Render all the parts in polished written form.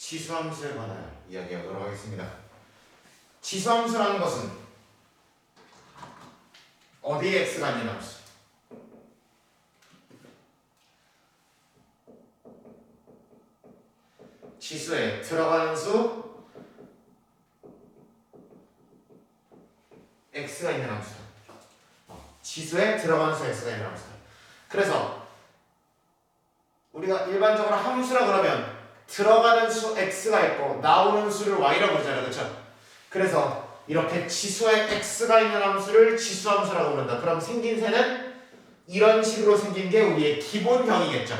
치수함수에 관하여 이야기하도록 하겠습니다. 치수함수라는 것은 어디에 x가 있는 함수? 치수에 들어가는 수 x가 있는 함수다. 치수에 들어가는 수 x가 있는 함수다. 그래서 우리가 일반적으로 함수라 그러면 들어가는 수 x가 있고 나오는 수를 y라고 그러잖아요. 그렇죠? 그래서 이렇게 치수에 x가 있는 함수를 치수함수라고 부른다. 그럼 생긴 새는 이런 식으로 생긴 게 우리의 기본형이겠죠.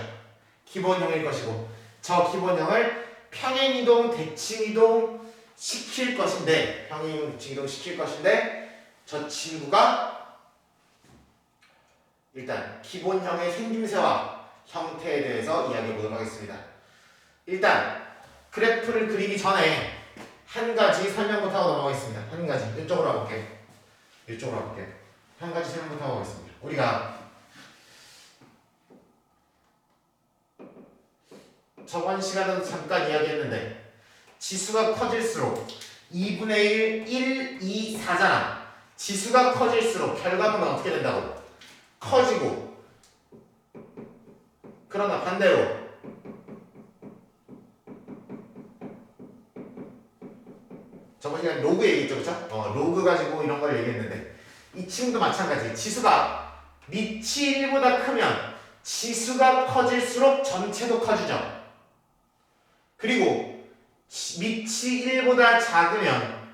기본형일 것이고 저 기본형을 평행이동, 대칭이동 시킬 것인데 평행이동, 대칭이동 시킬 것인데 저 친구가 일단 기본형의 생김새와 형태에 대해서 이야기해 보도록 하겠습니다. 일단 그래프를 그리기 전에 한 가지 설명부터 하고 넘어가겠습니다. 한 가지 이쪽으로 와볼게요. 이쪽으로 와볼게요. 한 가지 설명부터 하고 가겠습니다. 우리가 저번 시간에도 잠깐 이야기했는데 지수가 커질수록 2분의 1, 1, 2, 4잖아. 지수가 커질수록 결과물은 어떻게 된다고? 커지고 그러나 반대로 저번 시간에 로그 얘기했죠, 그쵸? 로그 가지고 이런 걸 얘기했는데 이 친구도 마찬가지. 지수가 밑이 1보다 크면 지수가 커질수록 전체도 커지죠. 그리고 밑이 1보다 작으면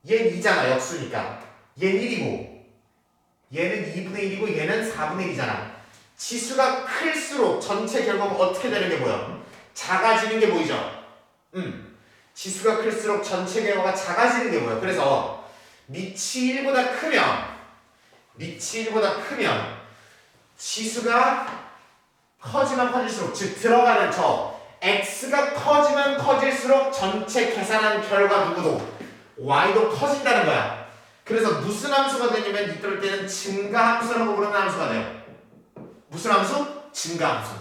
얘는 2잖아, 역수니까. 얘는 1이고 얘는 2분의 1이고 얘는 4분의 1이잖아. 지수가 클수록 전체 결과가 어떻게 되는 게 보여? 작아지는 게 보이죠? 지수가 클수록 전체 결과가 작아지는 게 보여. 그래서 밑이 1보다 크면 지수가 커지면 커질수록, 즉 들어가는 저 x가 커지면 커질수록 전체 계산한 결과 누구도 y도 커진다는 거야. 그래서 무슨 함수가 되냐면 이럴 때는 증가함수라고 부르는 함수가 돼요. 무슨 함수? 증가함수.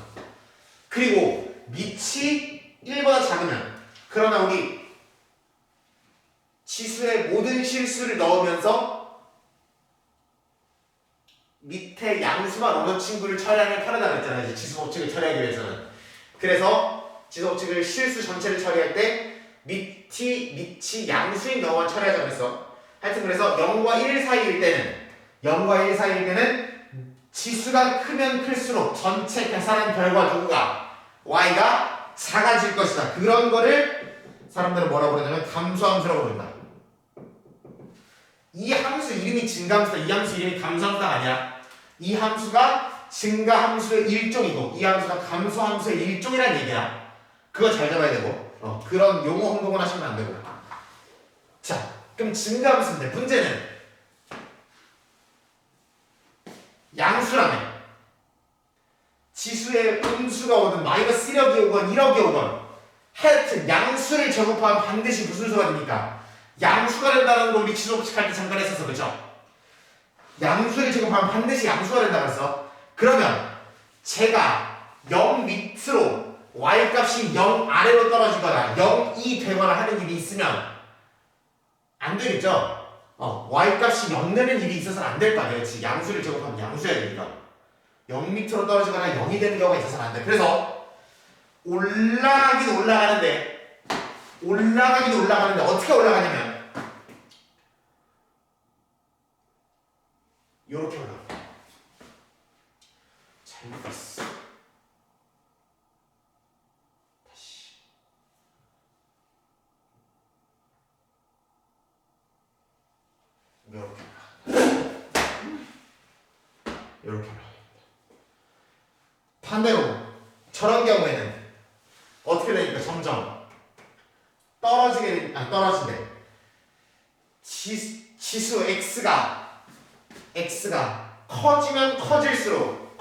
그리고 밑이 1보다 작으면, 그러나 우리 지수의 모든 실수를 넣으면서 밑에 양수만 오는 친구를 처리하는 편하다고 했잖아요. 이제 지수 법칙을 처리하기 위해서는. 그래서 지수 법칙을 실수 전체를 처리할 때 밑이 양수인 경우만 처리하자고 했어. 하여튼 그래서 0과 1 사이일 때는 지수가 크면 클수록 전체 계산한 결과 누구가 y가 작아질 것이다. 그런 거를 사람들은 뭐라고 그러냐면 감소함수라고 부른다. 이 함수 이름이 증가함수다. 이 함수 이름이 감소함수가 아니야. 이 함수가 증가함수의 일종이고 이 함수가 감소함수의 일종이라는 얘기야. 그거 잘 잡아야 되고 그런 용어 혼동을 하시면 안 되고. 자, 그럼 증가함수인데 문제는 양수라며. 지수의 음수가 오든 마이너스 1억이 오건 1억이 오건 하여튼 양수를 제곱하면 반드시 무슨 수가 됩니까? 양수가 된다는 거 우리 지수 법칙 할 때 잠깐 했었어. 그쵸? 양수를 제곱하면 반드시 양수가 된다고 했어. 그러면 제가 0 밑으로 y값이 0 아래로 떨어지거나 0이 되거나 하는 일이 있으면 안 되겠죠? y값이 0 되는 일이 있어서는 안 될 거 아니야. 그치? 양수를 제곱하면 양수여야 되니까 0 밑으로 떨어지거나 0이 되는 경우가 있어서는 안 돼. 그래서 올라가긴 올라가는데 어떻게 올라가냐면 요렇게 올라가. 잘못 봤어. 다시. 요렇게 올라가. 반대로 저런 경우에는 어떻게 되니까 점점 떨어진대. 지수 x가 커지면 커질수록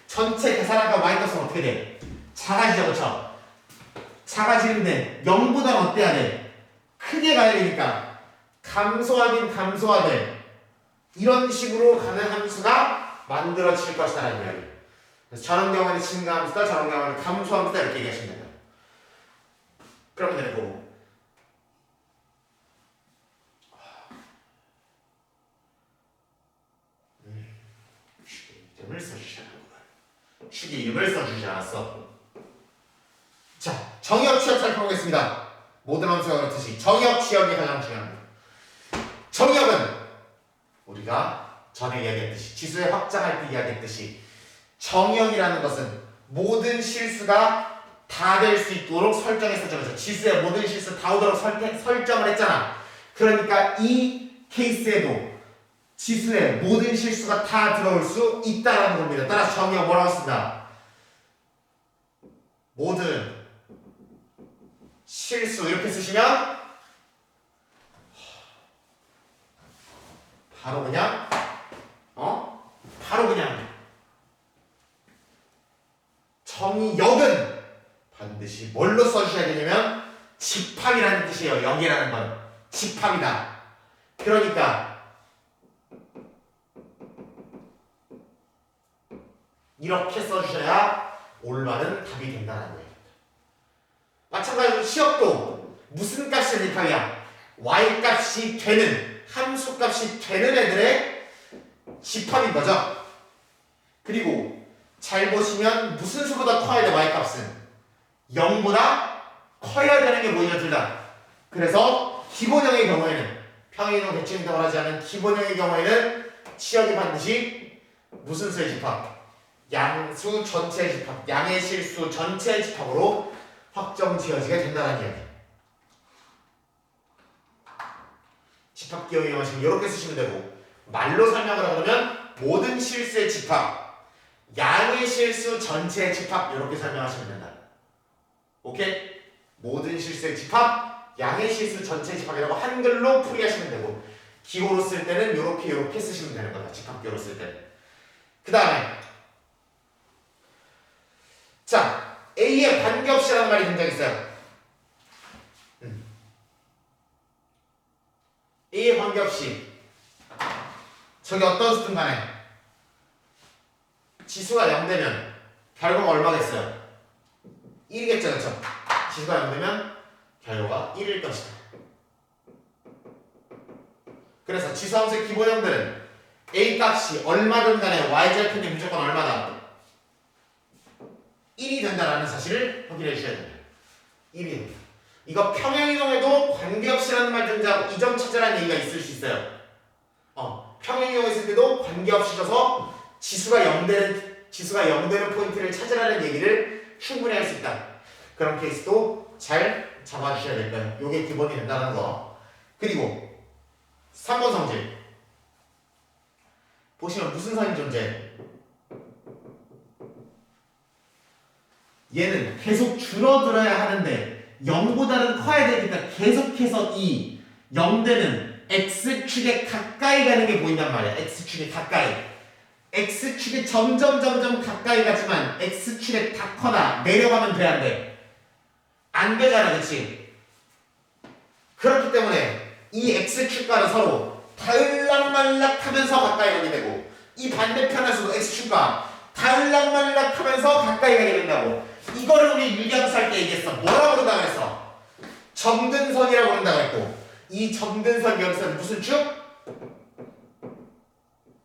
전체 계산하니까 y값은 어떻게 돼? 작아지죠. 그쵸? 작아지는데 0보다는 어때야 돼? 크게 가야 되니까 감소하되 이런 식으로 가는 함수가 만들어질 것이다라는 이야기. 그래서 저런 경우에는 증가함수다, 저런 경우에는 감소함수다 이렇게 얘기하시면 돼요. 알았어. 자, 정의역 취역 살펴보겠습니다. 모든 함수가 그렇듯이 정의역 취역이 가장 중요합니다. 정의역은 우리가 전에 이야기했듯이 지수의 확장할 때 이야기했듯이 정의역이라는 것은 모든 실수가 다 될 수 있도록 설정했었죠. 지수의 모든 실수 다 오도록 설정을 했잖아. 그러니까 이 케이스에도 지수의 모든 실수가 다 들어올 수 있다라는 겁니다. 따라서 정의역 뭐라고 쓴다? 모든 실수 이렇게 쓰시면 바로 그냥 바로 그냥 정의역은 반드시 뭘로 써주셔야 되냐면 집합이라는 뜻이에요. 역이라는 건 집합이다. 그러니까 이렇게 써주셔야 올바른 답이 된다는 거예요. 마찬가지로 시역도 무슨 값이 집합이야? y값이 되는 함수값이 되는 애들의 집합인 거죠. 그리고 잘 보시면 무슨 수보다 커야 돼? y값은 0보다 커야 되는 게 뭐냐 둘 다. 그래서 기본형의 경우에는 평행이동 대칭이동을 하지 않은 기본형의 경우에는 치역이 반드시 무슨 수의 집합? 양수 전체의 집합, 양의 실수 전체의 집합으로 확정 지어지게 된다는 이야기. 집합 기호 이용하시면 이렇게 쓰시면 되고, 말로 설명을 하려면 모든 실수의 집합, 양의 실수 전체의 집합 이렇게 설명하시면 된다. 오케이? 모든 실수의 집합, 양의 실수 전체의 집합이라고 한글로 풀이하시면 되고, 기호로 쓸 때는 이렇게 쓰시면 되는 거다. 집합 기호로 쓸 때는. 그 다음에 자, A의 관계없이라는 말이 등장했어요. A의 관계없이 저기 어떤 수든 간에 지수가 0되면 결과가 얼마겠어요? 1이겠죠, 그렇죠? 지수가 0되면 결과가 1일 것이다. 그래서 지수함수의 기본형들은 A 값이 얼마든 간에 y절편이 무조건 얼마다? 1이 된다라는 사실을 확인해 주셔야 됩니다. 1이 됩니다. 이거 평행이동에도 관계없이라는 말 등장하고 이 점 찾으라는 얘기가 있을 수 있어요. 평행이동 있을 때도 관계없이 줘서 지수가 0되는 포인트를 찾으라는 얘기를 충분히 할 수 있다. 그런 케이스도 잘 잡아주셔야 될 거예요. 이게 기본이 된다는 거. 그리고 3번 성질 보시면 무슨 선이 존재해? 얘는 계속 줄어들어야 하는데 0보다는 커야 되니까 계속해서 이 0되는 X축에 가까이 가는 게 보인단 말이야. X축에 가까이. X축에 점점 가까이 가지만 X축에 닿거나 내려가면 돼, 안 돼? 안 되잖아, 그치? 그렇기 때문에 이 X축과는 서로 다을락말락 하면서 가까이 가게 되고, 이 반대편에서도 X축과 다을락말락 하면서 가까이 가게 된다고. 이거를 우리 유리함수할 때 얘기했어. 뭐라고 그런다고 했어? 점근선이라고 그런다고 했고, 이 점근선 여기서 무슨 축?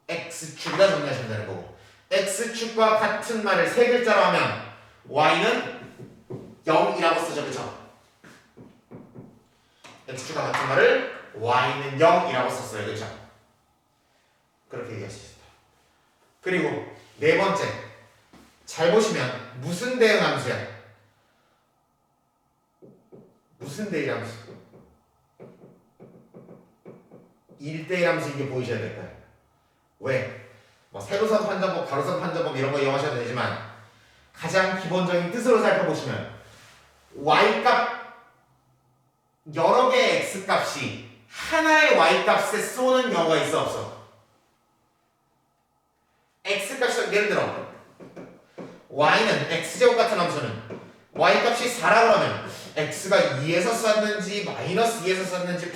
X축이라 정리하시면 되는 거고, X축과 같은 말을 세 글자로 하면 Y는 0이라고 쓰죠, 그쵸? X축과 같은 말을 Y는 0이라고 썼어요, 그쵸? 그렇게 얘기할 수 있습니다. 그리고 네 번째, 잘 보시면 무슨 대응 함수야? 무슨 대응 함수? 1대1 함수인 게 보이셔야 될 거예요. 왜? 뭐 세로선 판정법, 가로선 판정법 이런 거 이용하셔도 되지만 가장 기본적인 뜻으로 살펴보시면 y값 여러 개의 x값이 하나의 y값에 쏘는 경우가 있어 없어? x값이 예를 들어 y는 x제곱 같은 함수는 y값이 4라고 하면 x가 2에서 쐈는지 마이너스 2에서 쐈는지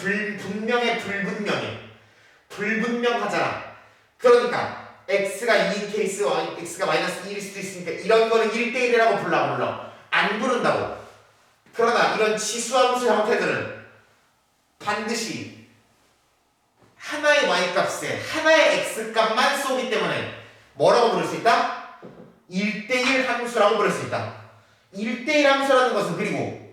불분명하잖아. 그러니까 x가 2인 케이스, x가 마이너스 1일 수도 있으니까 이런 거는 1대1이라고 불러? 안 부른다고. 그러나 이런 치수함수 형태들은 반드시 하나의 y값에 하나의 x값만 쏘기 때문에 뭐라고 부를 수 있다? 1대1 함수라고 부를 수 있다. 1대1 함수라는 것은 그리고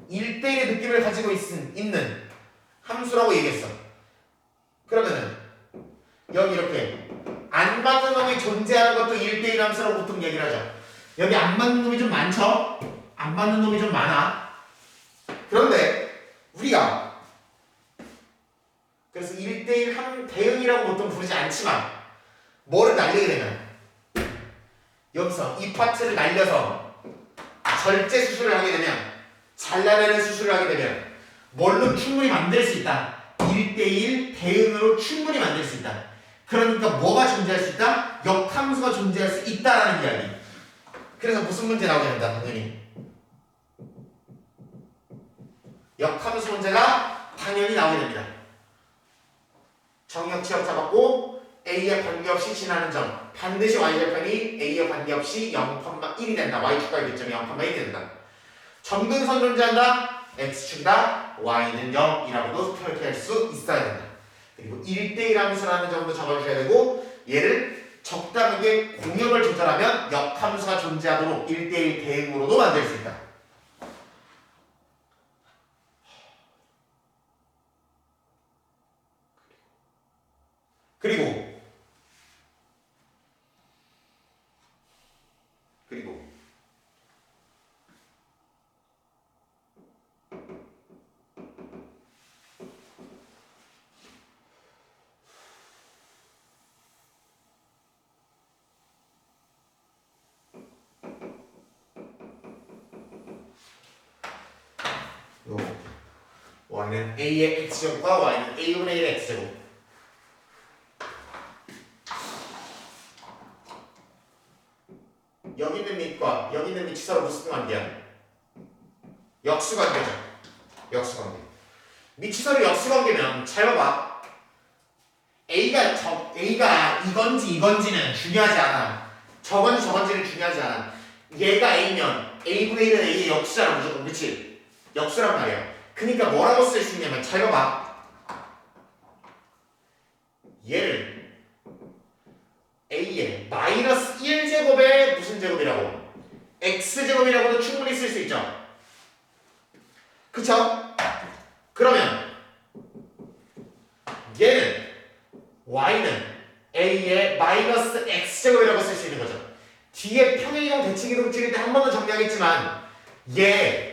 1대1의 느낌을 가지고 있는 함수라고 얘기했어. 그러면은 여기 이렇게 안 맞는 놈이 존재하는 것도 1대1 함수라고 보통 얘기를 하죠. 여기 안 맞는 놈이 좀 많죠? 안 맞는 놈이 좀 많아. 그런데 우리가 그래서 1대1 대응이라고 보통 부르지 않지만 뭐를 날리게 되면 여기서 이 파트를 날려서 절제 수술을 하게 되면 잘라내는 수술을 하게 되면 뭘로 충분히 만들 수 있다. 1대1 대응으로 충분히 만들 수 있다. 그러니까 뭐가 존재할 수 있다? 역함수가 존재할 수 있다라는 이야기. 그래서 무슨 문제 나오게 된다. 당연히 역함수 문제가 당연히 나오게 됩니다. 정역 지역 잡았고 A에 관계없이 지나는 점 반드시 Y절편이 A에 관계없이 0,1이 된다. Y축과의 교점이 0,1이 된다. 점근선 존재한다. X축이다. Y는 0이라고도 표현할 수 있어야 된다. 그리고 1대1 함수라는 점도 적어주셔야 되고 얘를 적당하게 공역을 조절하면 역함수가 존재하도록 1대1 대응으로도 만들 수 있다. 그리고 y는 a의 x제곱과 y는 a분의 1의 x제곱. 여기 있는 밑과 여기 있는 밑이 서로 무슨 관계야? 역수관계죠. 역수관계. 밑이 서로 역수관계면 잘 봐봐. A가 이건지는 중요하지 않아. 저건지는 중요하지 않아. 얘가 A면 A분의 1은 A의 역수잖아 무조건. 그치? 역수란 말이야. 그러니까 뭐라고 쓸 수 있냐면 잘 봐봐. 얘를 A의 마이너스 1제곱의 무슨 제곱이라고? X제곱이라고도 충분히 쓸 수 있죠. 그쵸? 그러면 얘는 Y는 A의 마이너스 X제곱이라고 쓸 수 있는 거죠. 뒤에 평행이동 대칭이동 찍을 때 한 번 더 정리하겠지만 얘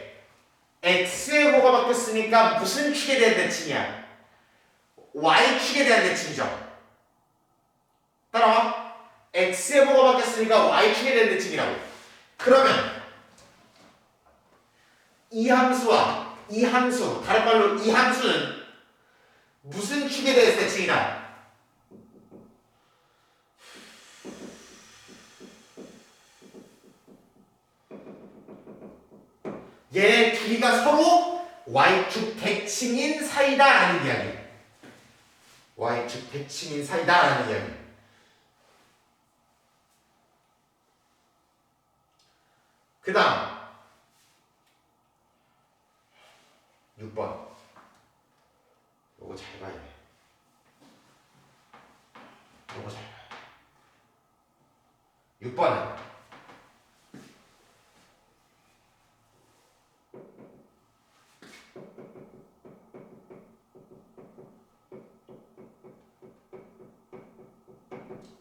X의 호가 바뀌었으니까 무슨 축에 대한 대칭이야? Y축에 대한 대칭이죠. 따라와. X의 호가 바뀌었으니까 Y축에 대한 대칭이라고. 그러면 이 함수와 이 함수, 다른 말로 이 함수는 무슨 축에 대해서 대칭이다? 얘 둘이가 서로 Y축 대칭인 사이다라는 이야기. Y축 대칭인 사이다라는 이야기. 그 다음 6번. 요거 잘 봐야 돼. 요거 잘 봐야 돼. 6번은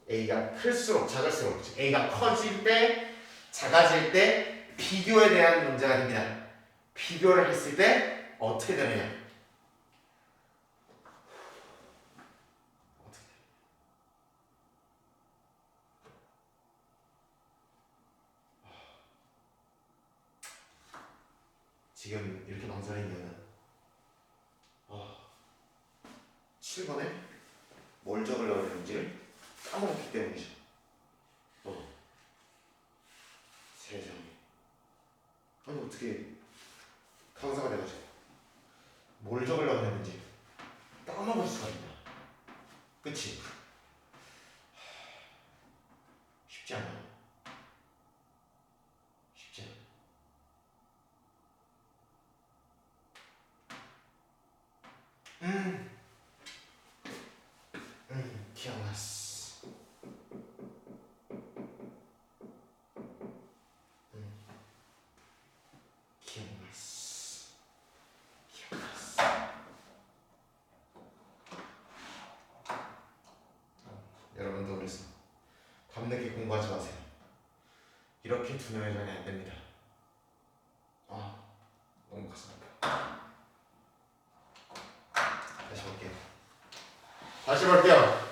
A가 클수록 작을수록, 즉 A가 커질 때, 작아질 때 비교에 대한 문제가 됩니다. 비교를 했을 때 어떻게 되느냐? 지금 이렇게 망설이는 이유는 7번에 뭘 적으려고 했는지를 까먹었기 때문이죠. 세상에. 아니 어떻게 강사가 돼가지고 뭘 적으려고 했는지 까먹을 수가 있나. 그치? 쉽지 않아. 쉽지 않아. 기억났어. 기억났어. 기억났어. 여러분도 그래서 밤늦게 공부하지 마세요. 이렇게 두뇌회전이 안 됩니다. 너무 가슴 아파. 다시 볼게요.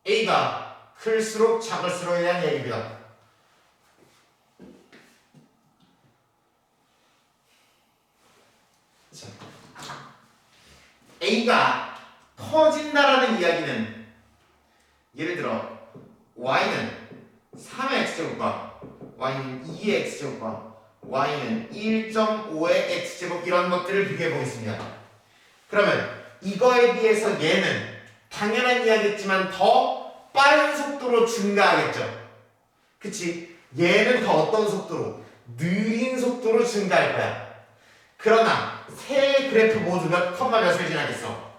A가 클수록 작을수록에 대한 얘기입니다. 자, A가 커진다라는 이야기는 예를 들어 y는 3의 x제곱과 y는 2의 x제곱과 y는 1.5의 x제곱 이런 것들을 비교해 보겠습니다. 그러면 이거에 비해서 얘는 당연한 이야기겠지만 더 빠른 속도로 증가하겠죠. 그치? 얘는 더 어떤 속도로? 느린 속도로 증가할 거야. 그러나 세 그래프 모두 몇 컴마 몇을 지나겠어?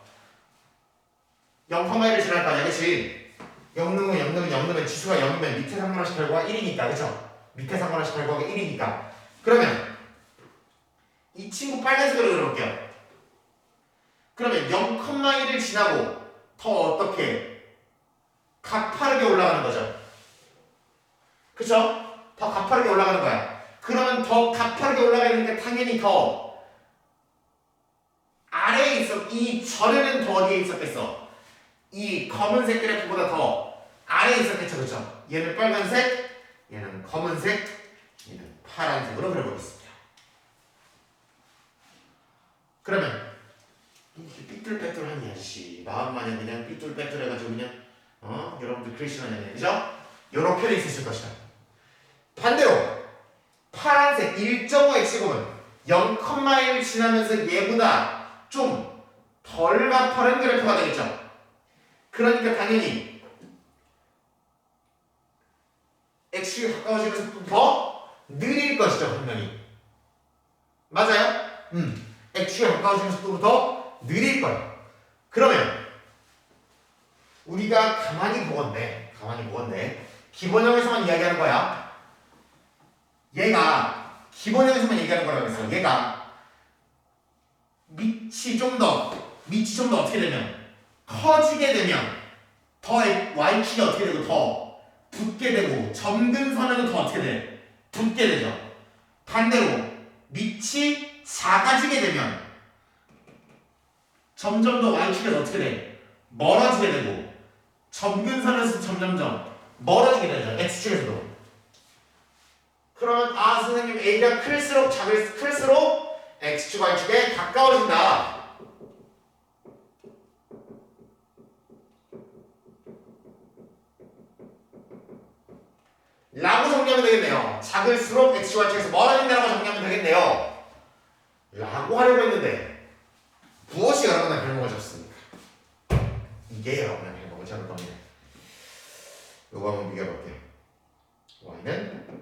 0,1을 지날 거 아니야, 그치? 0넣으면 지수가 0이면 밑에 상관없이 결과가 1이니까, 그쵸? 밑에 상관없이 결과가 1이니까. 그러면 이 친구 빨간색으로 그려볼게요. 그러면 0,1을 지나고 더 어떻게 가파르게 올라가는 거죠. 그쵸? 더 가파르게 올라가는 거야. 그러면 더 가파르게 올라가니까 당연히 더 아래에 있어. 이 전에는 더 어디에 있었겠어? 이 검은색 그래프보다 더 아래에 있었겠죠. 그쵸? 얘는 빨간색, 얘는 검은색, 얘는 파란색으로 그려보겠습니다. 그러면 이렇게 삐뚤빼뚤한 이 아저씨 마음마냥 그냥 삐뚤빼뚤해가지고 그냥 여러분들 글씨만 그죠? 요렇게 돼 있을 것이다. 반대로 파란색 1.5x제곱은 0,1을 지나면서 얘보다 좀 덜 가파른 그래프가 되겠죠. 그러니까 당연히 x축에 가까워지면서 더 느릴 것이죠. 분명히 맞아요? x축에 가까워지면서 더 느릴 거예요. 그러면 우리가 가만히 보건대 기본형에서만 이야기하는 거야. 얘가 기본형에서만 얘기하는 거라고 했어. 얘가 밑이 좀 더 어떻게 되면 커지게 되면 더 y축이 어떻게 되고 더 붙게 되고 점근선은 더 어떻게 돼? 붙게 되죠. 반대로 밑이 작아지게 되면 점점 더 y축에서 어떻게 돼? 멀어지게 되고 점근선에서 점점점 멀어지게 되죠. x축에서도. 그러면 선생님 a가 클수록 x축 y축에 가까워진다. 라고 정리하면 되겠네요. 작을수록 x축 y축에서 멀어진다라고 정리하면 되겠네요. 라고 하려고 했는데 무엇이 여러분의 발목을 잡습니까? 이게 여러분의 발목을 잡을 겁니다. 요거 한번 비교해볼게요. y는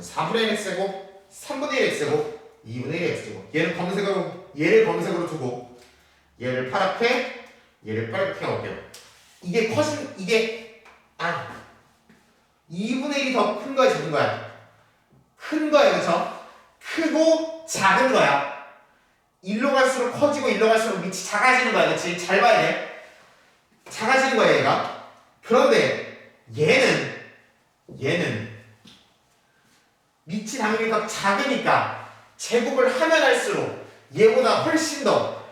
4분의 1 x제곱, 3분의 1 x제곱, 2분의 1 x제곱. 얘를 검은색으로 두고 얘를 파랗게, 얘를 빨갛게 해볼게요. 이게 2분의 1이 더 큰 거야, 작은 거야? 큰 거야, 그쵸? 크고 작은 거야. 일로 갈수록 커지고 일로 갈수록 밑이 작아지는 거야, 그치? 잘 봐야 돼. 작아지는 거야, 얘가. 그런데 얘는 밑이 당연히 더 작으니까 제곱을 하면 할수록 얘보다 훨씬 더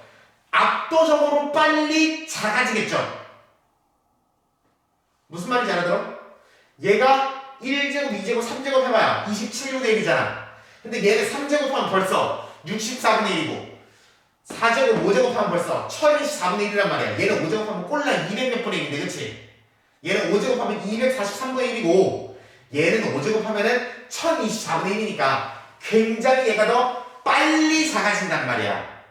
압도적으로 빨리 작아지겠죠? 무슨 말인지 알아들어? 얘가 1제곱, 2제곱, 3제곱 해봐야 27분의 1이잖아. 근데 얘는 3제곱하면 벌써 64분의 1이고 4제곱, 5제곱 하면 벌써 1024분의 1이란 말이야. 얘는 5제곱 하면 꼴라 200몇 분의 1인데, 그치? 얘는 5제곱 하면 243분의 1이고 얘는 5제곱 하면은 1024분의 1이니까 굉장히 얘가 더 빨리 작아진단 말이야.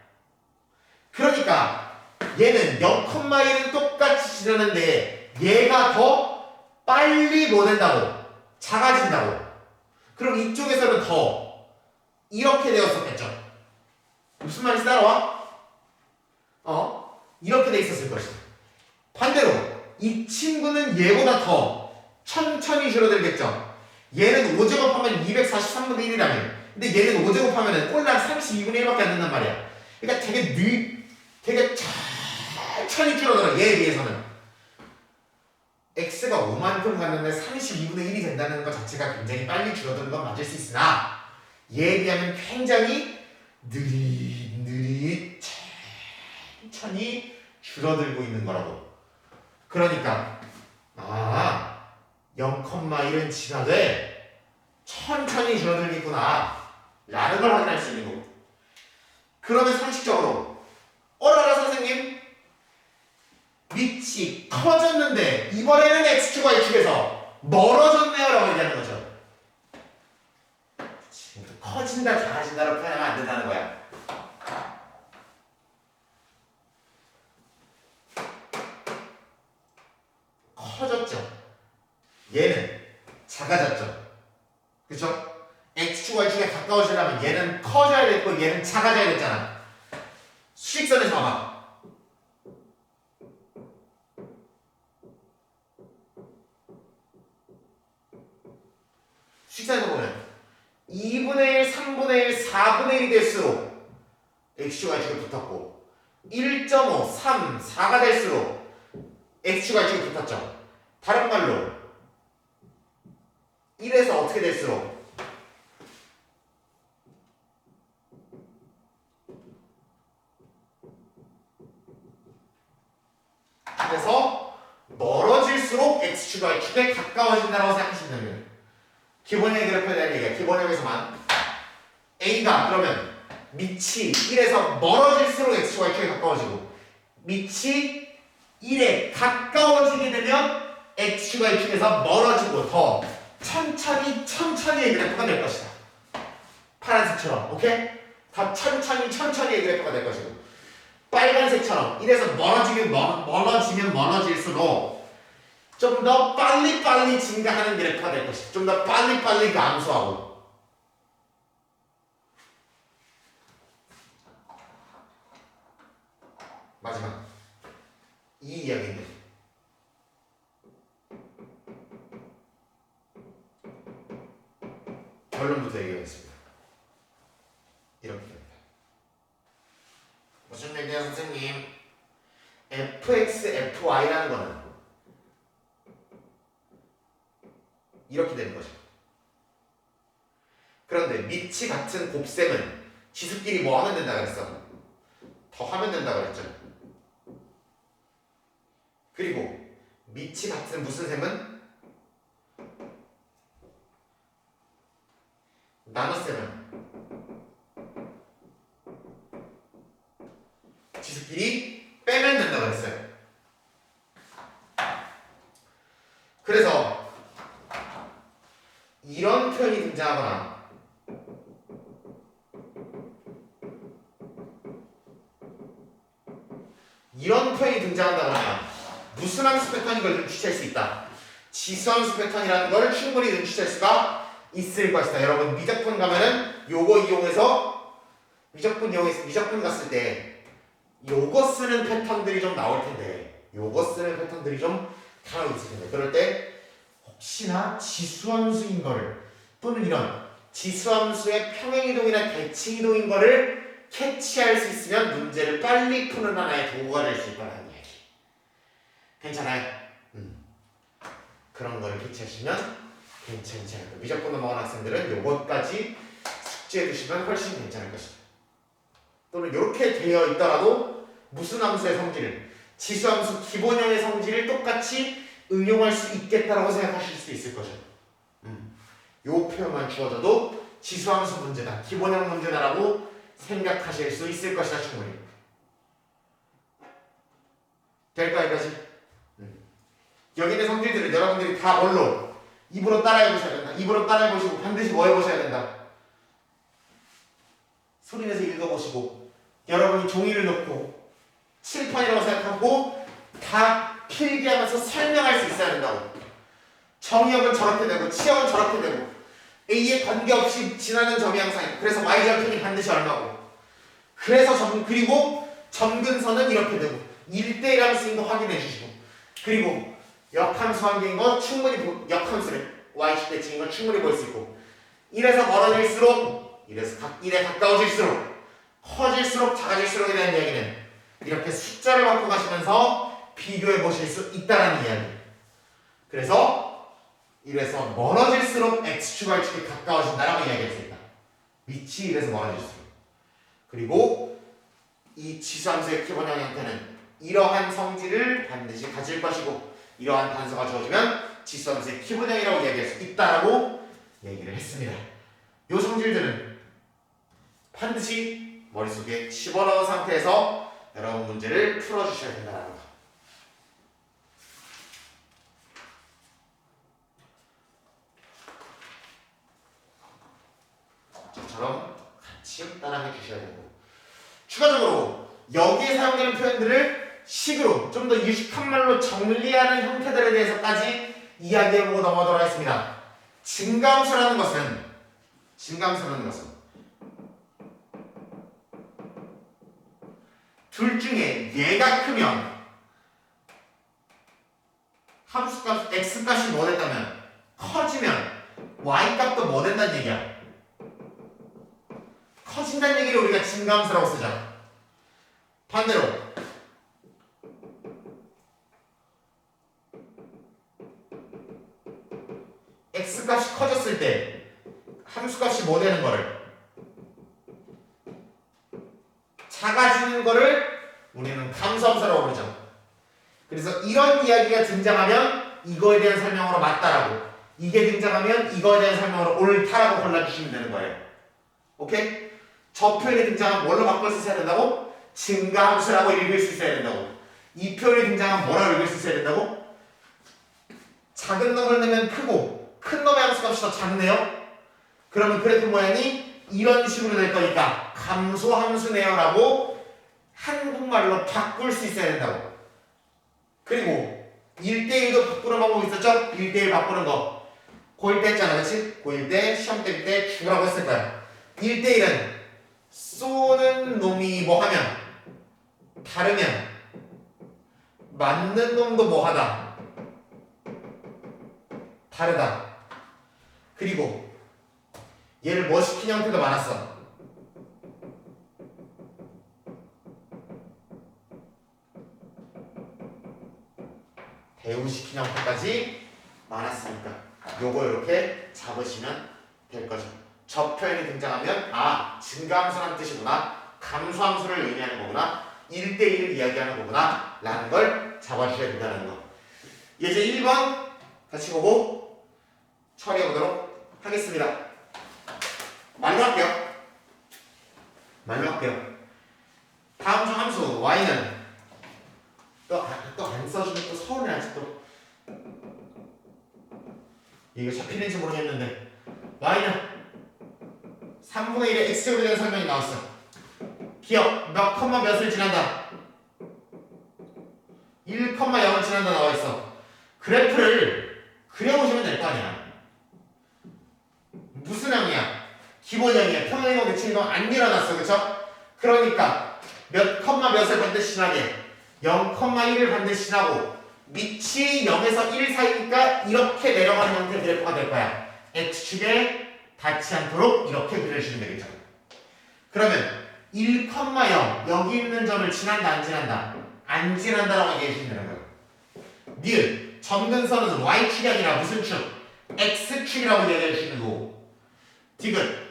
그러니까 얘는 0,1은 똑같이 지나는데 얘가 더 빨리 뭐 된다고? 작아진다고. 그럼 이쪽에서는 더 이렇게 되었었겠죠. 무슨 말인지 따라와? 이렇게 돼 있었을 것이다. 반대로 이 친구는 얘보다 더 천천히 줄어들겠죠. 얘는 5제곱하면 243분의 1이라면 근데 얘는 5제곱하면 꼴랑 32분의 1밖에 안 된단 말이야. 그러니까 되게 천천히 줄어들어. 얘에 비해서는. x가 5만큼 갔는데 32분의 1이 된다는 것 자체가 굉장히 빨리 줄어드는 건 맞을 수 있으나 얘에 비하면 굉장히 느릿느릿 천천히 줄어들고 있는 거라고. 그러니까 0,1은 지나되 천천히 줄어들겠구나 라는 걸 확인할 수 있는 거고. 그러면 상식적으로 어라라 선생님 밑이 커졌는데 이번에는 x축과 y축에서 멀어졌네요 라고 얘기하는 거죠. 커진다 작아진다로 표현하면 안 된다는 거야. 커졌죠. 얘는 작아졌죠. 그쵸? x축 y축에 가까워지려면 얘는 커져야 됐고 얘는 작아져야 됐잖아. 수직선에서 봐봐. 수직선에서 보면 2분의 1, 3분의 1, 4분의 1이 될수록 x축 y축이 붙었고 1.5, 3, 4가 될수록 x축 y축이 붙었죠. 다른 말로 1에서 어떻게 될수록 그래서 멀어질수록 x축 y축에 가까워진다고 생각하시면 됩니다. 기본형의 그래프에 대한 얘기야. 기본형에서만 a가 그러면 밑이 1에서 멀어질수록 x축 y축에 가까워지고 밑이 1에 가까워지게 되면 x축 y축에서 멀어지고 더 천천히의 그래프가 될 것이다. 파란색처럼 오케이? 더 천천히의 그래프가 될 것이고 빨간색처럼 1에서 멀어지면 좀 더 빨리 증가하는 그래프가 될 것이다. 좀 더 빨리 감소하고. 마지막 이 이야기인데 결론부터 얘기하겠습니다. 이렇게 됩니다. 무슨 얘기야 선생님? fx, fy라는 거는 이렇게 되는 거죠. 그런데 밑이 같은 곱셈은 지수끼리 뭐 하면 된다 그랬어? 더 하면 된다 그랬죠. 그리고 밑이 같은 무슨 셈은? 나눗셈은 지수끼리 빼면 된다 그랬어요. 그래서 이런 표현이 등장하거나 이런 표현이 등장한다거나 무슨 함수 패턴인 걸 눈치챌 수 있다. 지수함수 패턴이라는 걸 충분히 눈치챌 수가 있을 것이다. 여러분 미적분 가면은 요거 이용해서 미적분 갔을 때 요거 쓰는 패턴들이 좀 나올 텐데 요거 쓰는 패턴들이 좀 다양하게 있을 텐데 그럴 때 혹시나 지수함수인 거를 또는 이런 지수함수의 평행이동이나 대칭이동인 거를 캐치할 수 있으면 문제를 빨리 푸는 하나의 도구가 될 수 있다는 이야기. 괜찮아요? 그런 거를 캐치하시면 괜찮지 않을까. 미적분 넘어간 학생들은 요것까지 숙지해 두시면 훨씬 괜찮을 것입니다. 또는 이렇게 되어 있더라도 무슨 함수의 성질을 지수함수 기본형의 성질을 똑같이 응용할 수 있겠다라고 생각하실 수 있을 거죠. 요 표현만 주어져도 지수함수 문제다, 기본형 문제다라고 생각하실 수 있을 것이다. 충분히 될까 여기까지? 여기 있는 성질들을 여러분들이 다 뭘로? 입으로 따라해 보셔야 된다. 입으로 따라해 보시고 반드시 뭐 해보셔야 된다. 소리내서 읽어보시고 여러분이 종이를 놓고 칠판이라고 생각하고 다 필기하면서 설명할 수 있어야 된다고. 정의역은 저렇게 되고 치역은 저렇게 되고 A에 관계없이 지나는 점이 항상 있고 그래서 y절편이 반드시 얼마고 그래서 그리고 점근선은 이렇게 되고 1대1함수 쓰인 거 확인해 주시고 그리고 역함수 관계인 거 충분히 역함수를 y축 대칭인 거 충분히 볼 수 있고 이래서 멀어질수록 이래서 1에 가까워질수록 커질수록 작아질수록에 대한 이야기는 이렇게 숫자를 바꿔 가시면서 비교해 보실 수 있다는 이야기. 그래서 이래서 멀어질수록 x축 y축이 가까워진다라고 이야기했습니다. 위치 이래서 멀어질수록. 그리고 이 지수함수의 기본형 형태는 이러한 성질을 반드시 가질 것이고 이러한 단서가 주어지면 지수함수의 기본형이라고 이야기할 수 있다라고 얘기를 했습니다. 이 성질들은 반드시 머릿속에 집어넣은 상태에서 여러분 문제를 풀어주셔야 된다는 거. 저처럼 같이 따라해 주셔야 되고 추가적으로 여기에 사용되는 표현들을 식으로 좀 더 유식한 말로 정리하는 형태들에 대해서까지 이야기해보고 넘어가도록 하겠습니다. 증가함수라는 것은 둘 중에 얘가 크면 함수값 x값이 뭐 됐다면 커지면 y값도 뭐 된다는 얘기야. 커진다는 얘기를 우리가 증가함수라고 쓰잖아. 반대로 x값이 커졌을 때 함수값이 뭐 되는 거를 작아지는 거를 우리는 감수함수라고 부르죠. 그래서 이런 이야기가 등장하면 이거에 대한 설명으로 맞다라고 이게 등장하면 이거에 대한 설명으로 옳다라고 골라주시면 되는 거예요. 오케이? 저 표현이 등장하면 뭘로 바꿔 쓰셔야 된다고? 증가함수라고 읽을 수 있어야 된다고. 이 표현이 등장하면 뭐라고 읽을 수 있어야 된다고? 작은 놈을 내면 크고 큰 놈의 함수값이 더 작네요. 그러면 그래프 모양이 이런 식으로 될 거니까 감소함수네요 라고 한국말로 바꿀 수 있어야 된다고. 그리고 1대1도 바꾸는 방법이 있었죠? 1대1 바꾸는 거 고1 때 했잖아, 그치? 고1 때 시험 때릴 때 주라고 했을 거야. 1대1은 쏘는 놈이 뭐 하면 다르면 맞는 놈도 뭐 하다 다르다. 그리고 얘를 뭐 시킨 형태도 많았어. 대우시킨 형태까지 많았으니까 요거 이렇게 잡으시면 될 거죠. 저 표현이 등장하면 아 증가함수라는 뜻이구나 감소함수를 의미하는 거구나 1대1을 이야기하는 거구나 라는 걸 잡아주셔야 된다는 거. 예제 1번 같이 보고 처리해 보도록 하겠습니다. 말로 할게요. 다음 중 함수 y는 또 안 써주면 또 서운해하지 또. 이거 잡히는지 모르겠는데 y는 3분의 1의 x제곱에 대한 설명이 나왔어. 기억 몇 컴마 몇을 지난다 1,0을 지난다 나와있어. 그래프를 그려보시면 될 거 아니야. 무슨 항이야? 기본형이야. 평행이동 대칭이동 안 일어났어. 그쵸? 그러니까 몇 컴마 몇을 반드시 지나게 0,1을 반드시 지나고 밑이 0에서 1 사이니까 이렇게 내려가는 형태의 그래프가 될 거야. x축에 닿지 않도록 이렇게 그려주시면 되겠죠. 그러면 1,0 여기 있는 점을 지난다 안 지난다? 안 지난다라고 얘기해주시면 되는 거예요. 니은 점근선은 y축이 아니라 무슨 축? x축이라고 얘기해주시는 거고 디귿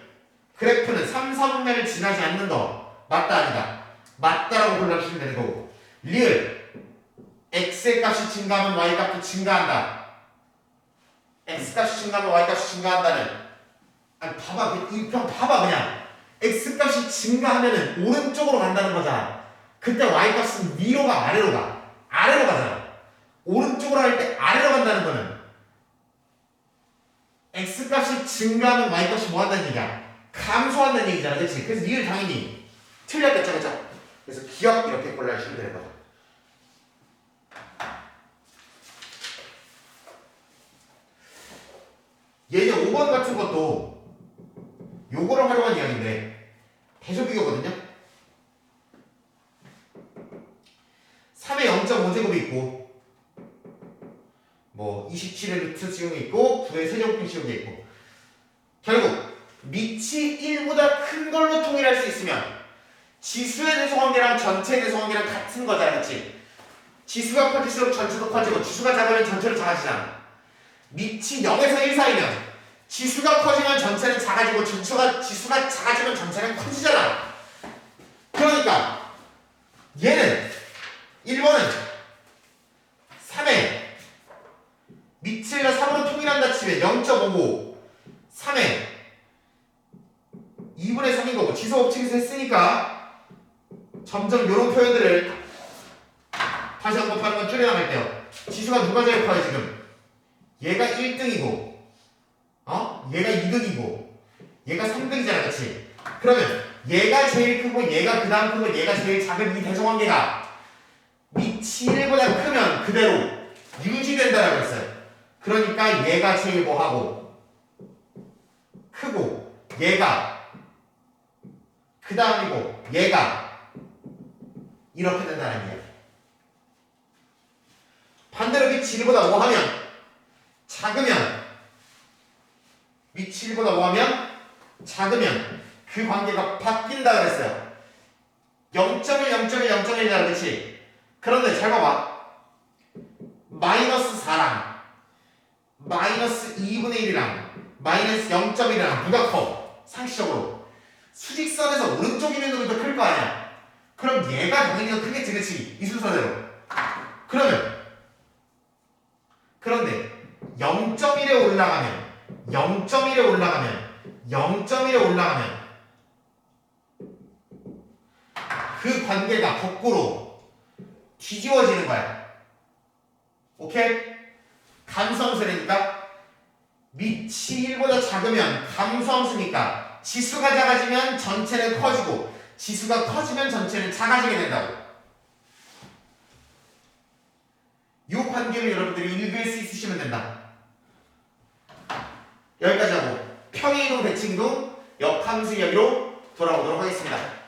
그래프는 3, 4분면을 지나지 않는 거 맞다 아니다? 맞다라고 골라주시면 되는 거고 리을 x의 값이 증가하면 y 값도 증가한다. x 값이 증가하면 y 값이 증가한다는 아니 봐봐 이 편 봐봐 그냥 x 값이 증가하면은 오른쪽으로 간다는 거잖아. 그때 y 값은 위로 가 아래로 가? 아래로 가잖아. 오른쪽으로 할 때 아래로 간다는 거는 x 값이 증가하면 y 값이 뭐 한다는 얘기야? 감소한다는 얘기잖아. 그치? 그래서 리을 당연히 틀렸겠죠. 그쵸? 그래서 기억 이렇게 골라주시면 되는 거죠. 요번 같은 것도 요거를 활용한 이야기인데 대조비교거든요. 3의 0.5제곱이 있고 뭐 27의 루트 지용이 있고 9의 세제곱편 지용이 있고 결국 밑이 1보다 큰 걸로 통일할 수 있으면 지수의 대소관계랑 전체의 대소관계랑 같은 거잖아, 그렇지? 지수가 커질수록 전체도 커지고 지수가 작으면 전체도 작아지잖아. 밑이 0에서 1 사이면 지수가 커지면 전체는 작아지고 지수가 작아지면 전체는 커지잖아. 그러니까 얘는 1번은 3에 밑을 3으로 통일한다 치면 0.55 3에 2분의 3인 거고 지수 법칙에서 했으니까 점점 이런 표현들을 다시 한번 곱하는 건 줄여나갈게요. 지수가 누가 제일 커요 지금? 얘가 1등이고 얘가 2등이고 얘가 3등이잖아, 그치? 그러면 얘가 제일 크고 얘가 그 다음 크고 얘가 제일 작은 이 대소관계가 밑이 1보다 크면 그대로 유지된다라고 했어요. 그러니까 얘가 제일 뭐하고 크고 얘가 그 다음이고 얘가 이렇게 된다는 이야기. 반대로 밑이 1보다 뭐하면 작으면 밑이 1보다 뭐하면 작으면 그 관계가 바뀐다 그랬어요. 0.1, 0.1, 0.1이잖아, 그치? 그런데 잘 봐봐. 마이너스 4랑 마이너스 2분의 1이랑 마이너스 0.1이랑 누가 커? 상식적으로 수직선에서 오른쪽 있는 놈이 더 클 거 아니야? 그럼 얘가 당연히 더 크겠지, 그치? 이 순서대로. 그런데 0.1에 올라가면 0.1에 올라가면 그 관계가 거꾸로 뒤집어지는 거야. 오케이? 감소함수니까 밑이 1보다 작으면 감소함수니까 지수가 작아지면 전체는 커지고 지수가 커지면 전체는 작아지게 된다고. 이 관계를 여러분들이 읽을 수 있으시면 된다. 여기까지 하고 평행이동 대칭이동 역함수 이야기로 돌아오도록 하겠습니다.